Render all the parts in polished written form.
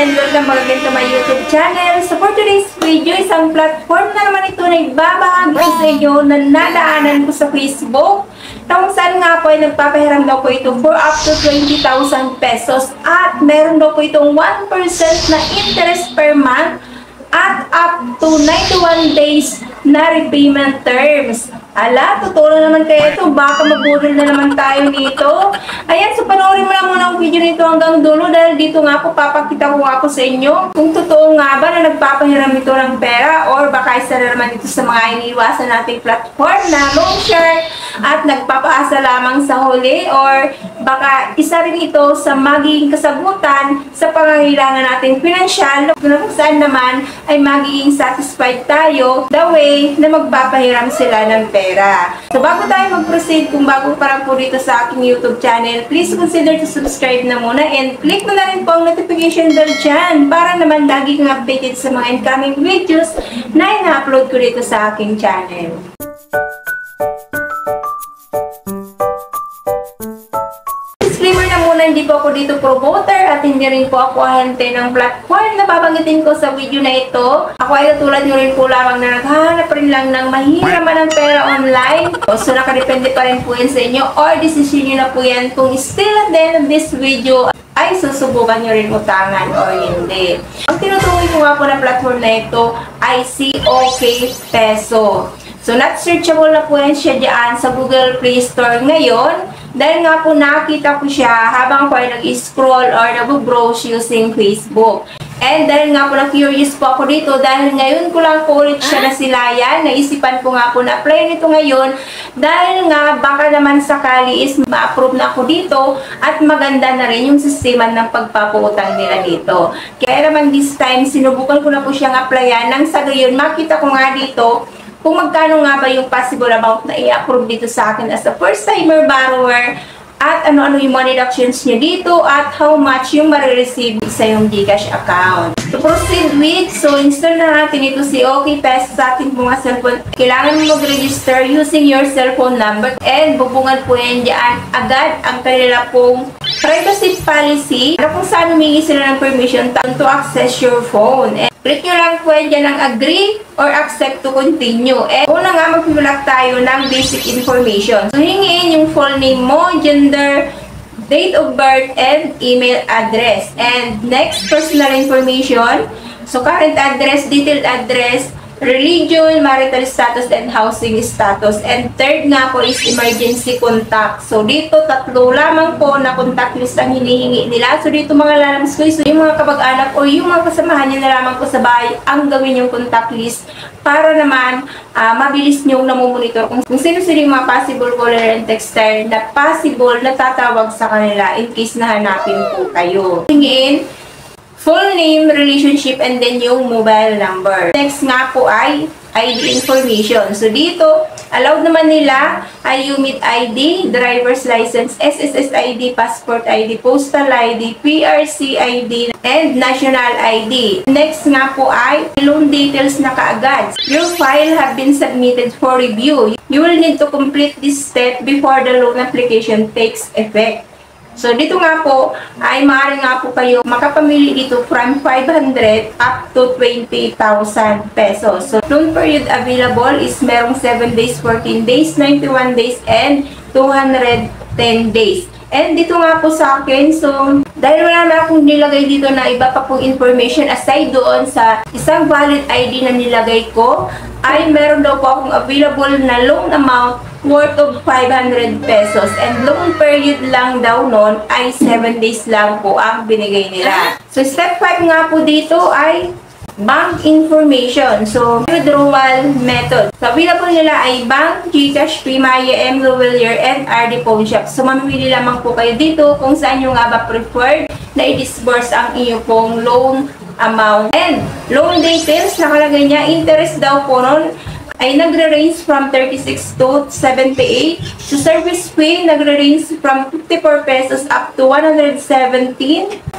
and welcome back again to my YouTube channel. So for today's video, isang platform na naman ito na ibabahagi ko sa inyo na nadaanan ko sa Facebook. Na kung saan nga po ay nagpapahiram daw po ito for up to 20,000 pesos at meron daw po itong 1% na interest per month at up to 91 days na repayment terms. Ala, totoo na naman kaya ito. Baka mabudol na naman tayo dito. Ayan, so panoorin mo lang muna ang video nito hanggang dulo dahil dito nga po papakita ko nga po sa inyo kung totoo nga ba na nagpapahiram ito ng pera or baka isa na naman ito sa mga iniiwasan nating platform na loan share at nagpapaasa lamang sa huli or baka isa rin ito sa magiging kasagutan sa pangangailangan nating pinansyal kung saan naman ay magiging satisfied tayo the way na magpapahiram sila ng pera. So bago tayo mag-proceed, kung bago pa lang po dito sa aking YouTube channel, please consider to subscribe na muna and click mo na rin po ang notification bell dyan para naman lagi kang updated sa mga incoming videos na ina-upload ko dito sa aking channel. Hindi po ako dito promoter at hindi rin po ako ahente ng platform na babanggitin ko sa video na ito. Ako ay katulad nyo rin po lamang na naghahanap rin lang ng mahiraman ng pera online. So nakadepende pa rin po yan sa inyo or decision nyo na po yan kung still at the end of this video ay susubukan nyo rin utangan or hindi. Ang tinutukoy ko nga po na platform na ito ay si OK Peso. So not searchable na po yan siya dyan sa Google Play Store ngayon. Dahil nga po nakita ko siya habang ako ay nag-scroll or nag-browse using Facebook. And dahil nga po na-curious po ako dito dahil ngayon ko lang po ulit siya nasilayan. Naisipan ko nga po na-apply nito ngayon dahil nga baka naman sakali is ma-approve na ako dito at maganda na rin yung sistema ng pagpapautang nila dito. Kaya naman this time sinubukan ko na po siyang applyan nang sa gayon makita ko nga dito kung magkano nga ba yung possible amount na i-approve dito sa akin as a first-timer borrower at ano-ano yung mga deductions niya dito at how much yung marireceive sa yung GCash account. To proceed with, so install na natin ito si OK Peso sa ating mga cellphone. Kailangan mo mag-register using your cellphone number and bubungan po yan dyan agad ang kanila pong privacy policy na kung saan humingi sila ng permission to access your phone. And click nyo lang po yan dyan ng agree or accept to continue. And una nga magpipilak tayo ng basic information. So hingiin yung full name mo, gender, date of birth, and email address. And next, personal information. So current address, detailed address, religion, marital status, and housing status. And third nga po is emergency contact. So dito, tatlo lamang po na contact list ang hinihingi nila. So dito mga lalams ko, so yung mga kapag-anak o yung mga kasamahan nyo na lamang po sa bahay ang gawin yung contact list para naman mabilis nyo namumonitor kung sino-sino yung mga possible caller and texter na possible na tatawag sa kanila in case na hanapin po kayo. Hingiin full name, relationship, and then yung mobile number. Next nga po ay ID information. So dito, allowed naman nila ay UMID ID, driver's license, SSS ID, passport ID, postal ID, PRC ID, and national ID. Next nga po ay loan details na kaagad. Your file have been submitted for review. You will need to complete this step before the loan application takes effect. So, dito nga po, ay maaari nga po kayo makapamili dito from 500 up to 20,000 pesos. So, loan period available is merong 7 days, 14 days, 91 days, and 210 days. And dito nga po sa akin, so, dahil wala na akong nilagay dito na iba pa pong information aside doon sa isang valid ID na nilagay ko, ay meron daw po akong available na loan amount worth of 500 pesos. And loan period lang daw nun ay 7 days lang po ang binigay nila. So, step 5 nga po dito ay bank information. So, withdrawal method. So, available nila ay bank, GCash, Primaya, M. Lowellier, and RD Pawn Shop. So, mamimili lamang po kayo dito kung saan nyo nga ba preferred na i-disburse ang iyo pong loan amount. And loan details, nakalagay niya, interest daw po nun ay nagre-range from 36 to 78. So, service fee, nagre-range from 54 pesos up to 117.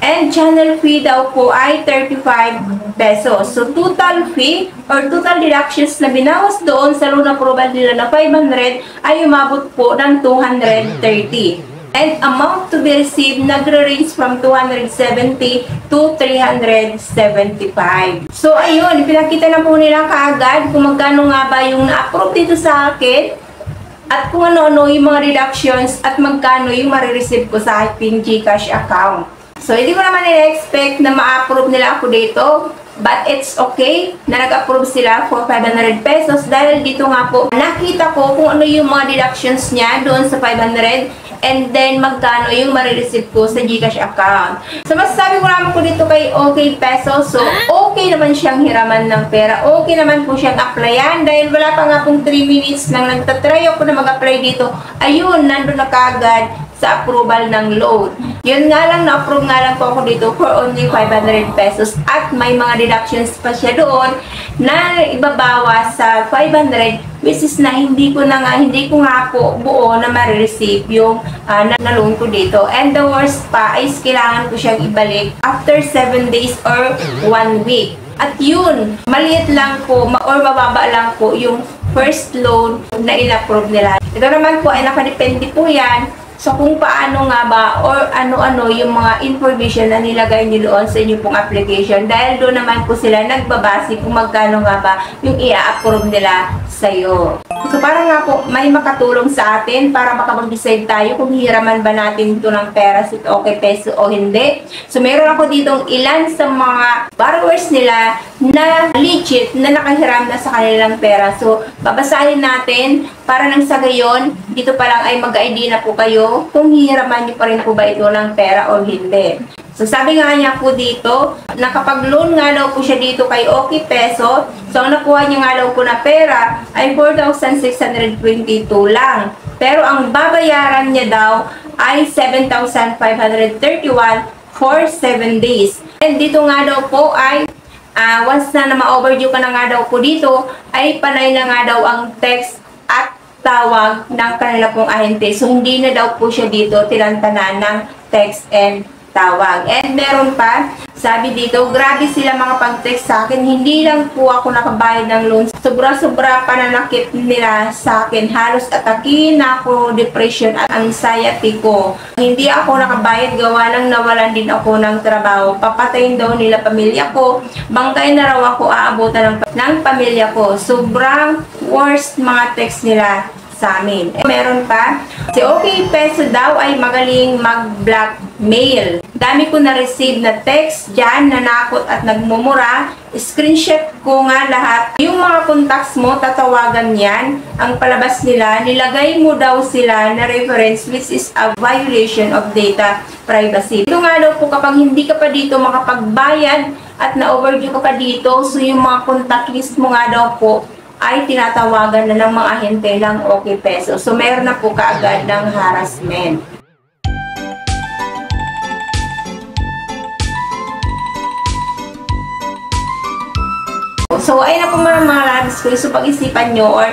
And channel fee daw po ay 35 pesos. So, total fee or total deductions na binawas doon sa loan approval nila na 500 ay umabot po ng 230. And amount to be received nagre-range from 270 to 375. So ayun, pinakita na po nila kaagad kung magkano nga ba yung na-approve dito sa akin at kung ano-ano yung mga deductions at magkano yung marireceive ko sa aking GCash account. So hindi ko naman nila-expect na ma-approve nila ako dito. But it's okay na nag-approve sila for 500 pesos dahil dito nga po nakita ko kung ano yung mga deductions niya doon sa 500 and then magkano yung marireceive ko sa GCash account. So masasabi ko naman po dito kay OK Pesos. So okay naman siyang hiraman ng pera. Okay naman po siyang applyan dahil wala pa nga pong 3 minutes nang nagtatry ako na mag-apply dito. Ayun, nandun na kaagad sa approval ng loan. Yun nga lang, na-approve nga lang po ako dito for only 500 pesos at may mga deductions pa siya doon na ibabawas sa 500 which is na hindi ko nga po buo na ma-receive yung na-loan ko dito. And the worst pa is kailangan ko siyang ibalik after 7 days or 1 week. At yun, maliit lang po or mababa lang po yung first loan na in-approve nila. Ito naman po ay nakadepende po yan so kung paano nga ba or ano-ano yung mga information na nilagay niyo doon sa inyo pong application dahil doon naman po sila nagbabase kung magkano nga ba yung i-approve nila sa'yo. So parang nga po may makatulong sa atin para makapag-decide tayo kung hihiraman ba natin ito ng pera sa OK Peso o hindi. So meron ako ditong ilan sa mga borrowers nila na legit na nakahiram na sa kanilang pera. So babasahin natin para nang sa gayon dito pa lang ay mag-ID na po kayo kung hihiraman niyo pa rin po ba ito ng pera o hindi. So sabi nga niya po dito, nakapag-loan nga daw po siya dito kay OK Peso. So ang nakuha niya nga daw po na pera ay 4,622 lang. Pero ang babayaran niya daw ay 7,531 for 7 days. And dito nga daw po ay once na ma-overdue ka na nga daw po dito, ay panay na nga daw ang text at tawag ng kanila pong ahente. So hindi na daw po siya dito tilantanan ng text and tawag. And meron pa, sabi dito, grabe sila mga pag-text sa akin. Hindi lang po ako nakabayad ng loan. Sobra-sobra pananakit nila sa akin. Halos atakin na ako, depression at anxiety ko. Hindi ako nakabayad, gawa nang nawalan din ako ng trabaho. Papatayin daw nila pamilya ko. Bangkay na raw ako aabutan ng pamilya ko. Sobrang worst mga text nila sa amin. Meron pa, si OK Peso daw ay magaling mag-blackmail. Dami ko na-receive na text dyan, nanakot at nagmumura. Screenshot ko nga lahat. Yung mga contacts mo, tatawagan yan. Ang palabas nila, nilagay mo daw sila na reference which is a violation of data privacy. Ito nga daw po kapag hindi ka pa dito makapagbayad at na-overdue ka pa dito, so yung mga contact list mo nga daw po ay tinatawagan na ng mga ahente ng OK Peso. So, meron na po kaagad ng harassment. So, ayun na po mga labis ko. So, pag-isipan nyo or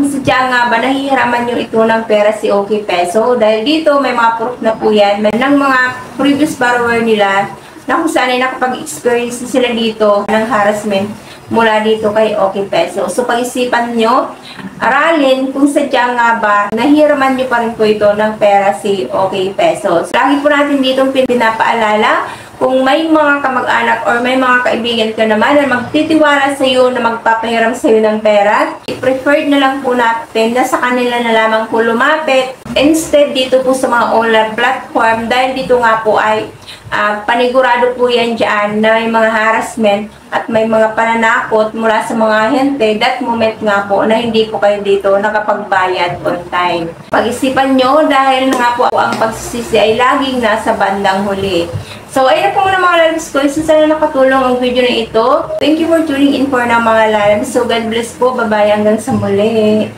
kung sadya nga ba nahihiraman nyo ito ng pera si OK Peso. Dahil dito, may mga proof na po yan. May ng mga previous borrower nila na kung saan ay nakapag-experience sila dito ng harassment mula dito kay OK Peso. So, pag-isipan nyo, aralin kung sadya nga ba, nahihiraman nyo pa rin po ito ng pera si OK Peso. So, lagi po natin dito pinapaalala, kung may mga kamag-anak or may mga kaibigan ka naman na magtitiwala sa iyo na magpapahiram sa iyo ng pera, i-preferred na lang po natin na sa kanila na lamang po lumapit instead dito po sa mga online platform dahil dito nga po ay panigurado po yan dyan na may mga harassment at may mga pananakot mula sa mga ahente that moment nga po na hindi po kayo dito nakapagbayad on time. Pag-isipan nyo dahil nga po ang pagsisisi ay laging nasa bandang huli. So, ayun po muna mga lalabs ko. So, sana nakatulong ang video na ito. Thank you for tuning in for na mga lalabs. So, God bless po. Bye-bye hanggang sa muli.